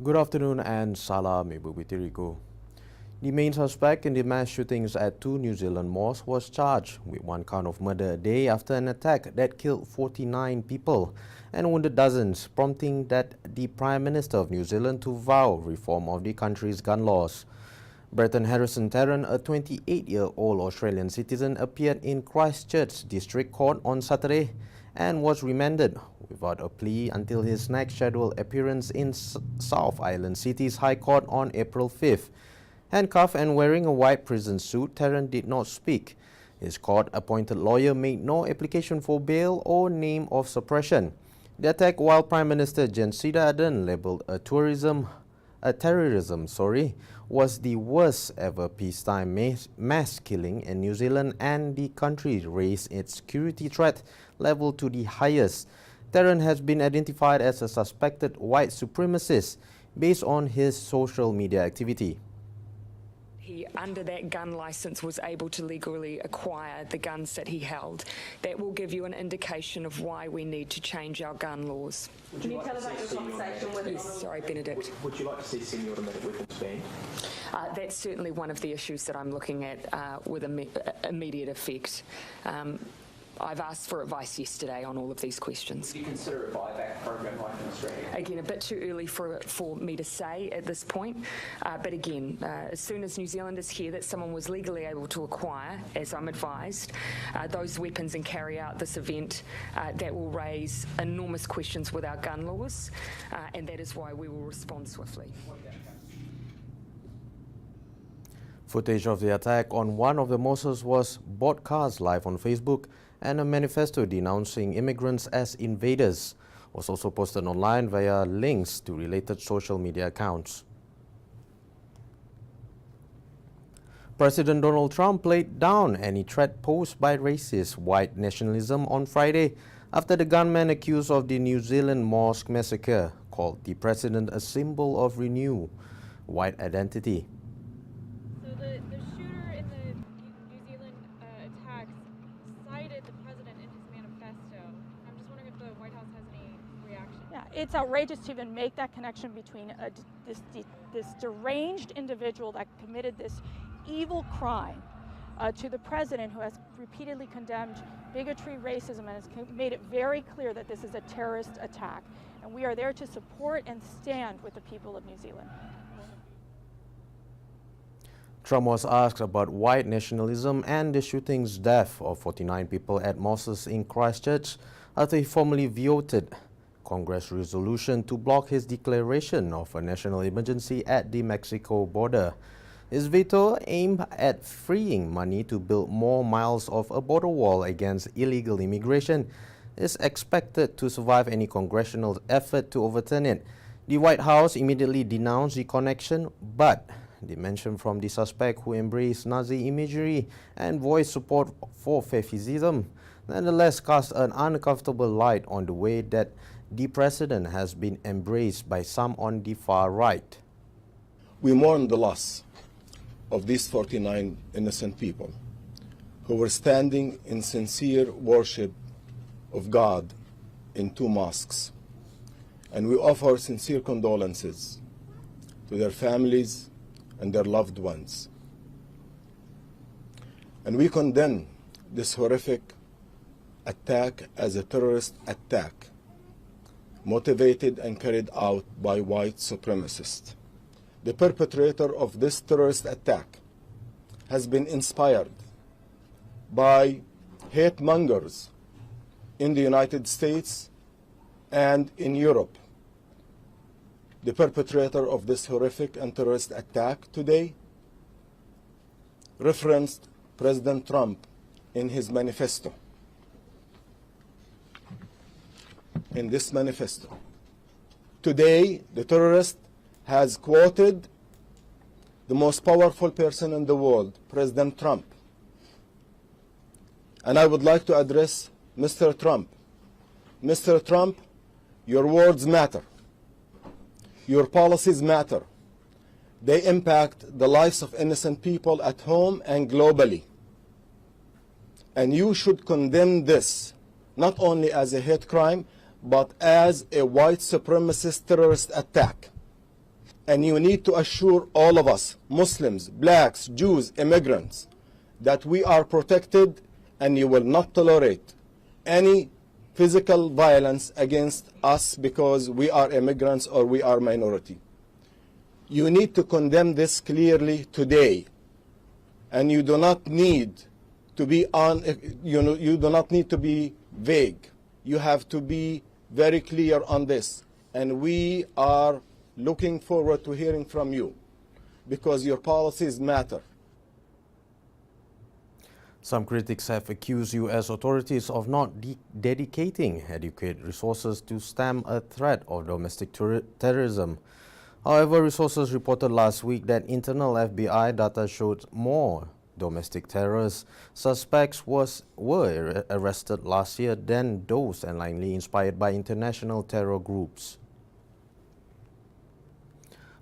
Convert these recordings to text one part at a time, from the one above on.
Good afternoon and salam ibu bitiriku. The main suspect in the mass shootings at two New Zealand mosques was charged with one count of murder a day after an attack that killed 49 people and wounded dozens, prompting that the Prime Minister of New Zealand to vow reform of the country's gun laws. Bretton Harrison Tarrant, a 28-year-old Australian citizen, appeared in Christchurch District Court on Saturday and was remanded without a plea until his next scheduled appearance in South Island City's High Court on April 5th. Handcuffed and wearing a white prison suit, Tarrant did not speak. His court-appointed lawyer made no application for bail or name of suppression. The attack, while Prime Minister Jacinda Ardern labelled a terrorism, was the worst ever peacetime mass killing in New Zealand, and the country raised its security threat level to the highest. Tarrant has been identified as a suspected white supremacist based on his social media activity. He, under that gun licence, was able to legally acquire the guns that he held. That will give you an indication of why we need to change our gun laws. Can you tell about your conversation with Yes, sorry, Benedict. Would you like to see semi-automatic weapons banned? That's certainly one of the issues that I'm looking at with immediate effect. I've asked for advice yesterday on all of these questions. Would you consider a buyback program like in Australia? Again, a bit too early for me to say at this point, but again, as soon as New Zealanders hear that someone was legally able to acquire, as I'm advised, those weapons and carry out this event, that will raise enormous questions with our gun laws, and that is why we will respond swiftly. Footage of the attack on one of the mosques was broadcast live on Facebook, and a manifesto denouncing immigrants as invaders was also posted online via links to related social media accounts. President Donald Trump played down any threat posed by racist white nationalism on Friday after the gunman accused of the New Zealand Mosque massacre called the president a symbol of renewed white identity. So the shooter in the New Zealand attacks cited the president in his manifesto. I'm just wondering if the White House has any reaction. Yeah, it's outrageous to even make that connection between this deranged individual that committed this evil crime to the president, who has repeatedly condemned bigotry, racism, and has made it very clear that this is a terrorist attack. And we are there to support and stand with the people of New Zealand. Trump was asked about white nationalism and the shooting's death of 49 people at mosques in Christchurch after he formally vetoed Congress resolution to block his declaration of a national emergency at the Mexico border. His veto, aimed at freeing money to build more miles of a border wall against illegal immigration, is expected to survive any congressional effort to overturn it. The White House immediately denounced the connection, but the mention from the suspect, who embraced Nazi imagery and voiced support for fascism, nonetheless cast an uncomfortable light on the way that the president has been embraced by some on the far right. We mourn the loss of these 49 innocent people who were standing in sincere worship of God in two mosques, and we offer sincere condolences to their families and their loved ones. And we condemn this horrific attack as a terrorist attack, motivated and carried out by white supremacists. The perpetrator of this terrorist attack has been inspired by hate mongers in the United States and in Europe. The perpetrator of this horrific and terrorist attack today referenced President Trump in his manifesto. In this manifesto, today the terrorist has quoted the most powerful person in the world, President Trump. And I would like to address Mr. Trump. Mr. Trump, your words matter. Your policies matter. They impact the lives of innocent people at home and globally. And you should condemn this, not only as a hate crime, but as a white supremacist terrorist attack. And you need to assure all of us, Muslims, blacks, Jews, immigrants, that we are protected and you will not tolerate any physical violence against us because we are immigrants or we are minority. You need to condemn this clearly today, and you do not need to be you do not need to be vague. You have to be very clear on this, and we are looking forward to hearing from you because your policies matter. Some critics have accused U.S. authorities of not dedicating adequate resources to stem a threat of domestic terrorism. However, resources reported last week that internal FBI data showed more domestic terrorist suspects were arrested last year than those likely inspired by international terror groups.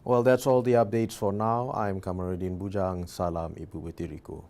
Well, that's all the updates for now. I'm Kamaruddin Bujang. Salam Ibu Betiriku.